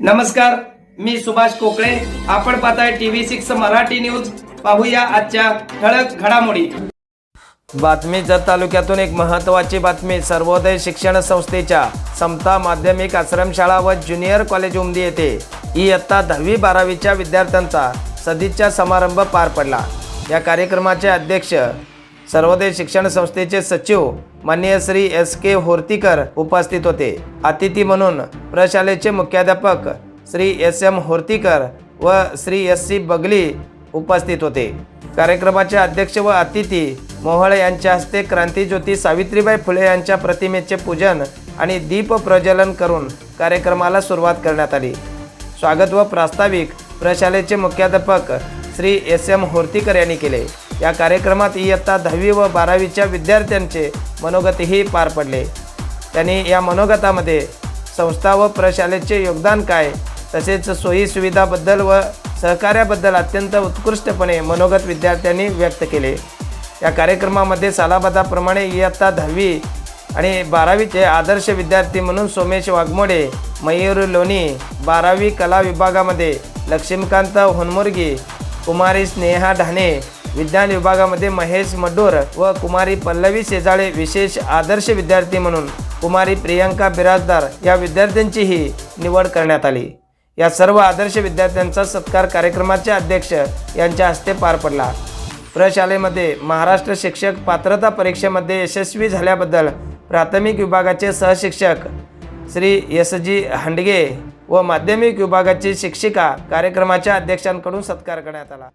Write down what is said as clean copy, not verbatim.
नमस्कार, मी सुभाष कोकळे. आपण पाहताय TV6 मराठी न्यूज. पाहूया आजच्या ठळक घडामोडी. बातमी जत तालुक्यातून एक महत्त्वाची बातमी. सर्वोदय शिक्षण संस्थेच्या समता माध्यमिक आश्रमशाळा व ज्युनियर कॉलेज उमदी येथे इयत्ता 10वी 12वीच्या विद्यार्थ्यांचा सदिच्छा समारंभ पार पडला. या कार्यक्रमाचे अध्यक्ष सर्वोदय शिक्षण संस्थेचे सचिव माननीय श्री SK होर्तीकर उपस्थित होते. अतिथी म्हणून प्रशालेचे मुख्याध्यापक श्री SM होर्तीकर व श्री SC बगली उपस्थित होते. कार्यक्रमाचे अध्यक्ष व अतिथी मोहळ यांच्या हस्ते क्रांतीज्योती सावित्रीबाई फुले यांच्या प्रतिमेचे पूजन आणि दीप प्रज्वलन करून कार्यक्रमाला सुरुवात करण्यात आली. स्वागत व प्रास्ताविक प्रशालेचे मुख्याध्यापक श्री SM होर्तीकर यांनी केले. या कार्यक्रमात इयत्ता 10वी व 12वीच्या विद्यार्थ्यांचे मनोगतही पार पडले. त्यांनी या मनोगतामध्ये संस्था व प्रशालेचे योगदान काय, तसेच सोयी सुविधाबद्दल व सहकार्याबद्दल अत्यंत उत्कृष्टपणे मनोगत विद्यार्थ्यांनी व्यक्त केले. या कार्यक्रमामध्ये सालाबादाप्रमाणे इयत्ता 10वी आणि 12वीचे आदर्श विद्यार्थी म्हणून सोमेश वाघमोडे, मयूर लोणी, 12वी कला विभागामध्ये लक्ष्मीकांत होनमुर्गी, कुमारी स्नेहा ढाणे, विज्ञान विभागामध्ये महेश मडूर व कुमारी पल्लवी शेजाळे, विशेष आदर्श विद्यार्थी म्हणून कुमारी प्रियंका बिराजदार या विद्यार्थ्यांचीही निवड करण्यात आली. या सर्व आदर्श विद्यार्थ्यांचा सत्कार कार्यक्रमाचे अध्यक्ष यांच्या हस्ते पार पडला. प्रशालेमध्ये महाराष्ट्र शिक्षक पात्रता परीक्षेमध्ये यशस्वी झाल्याबद्दल प्राथमिक विभागाचे सहशिक्षक श्री SG हंडगे व माध्यमिक विभागाची शिक्षिका कार्यक्रमाच्या अध्यक्षांकडून सत्कार करण्यात आला.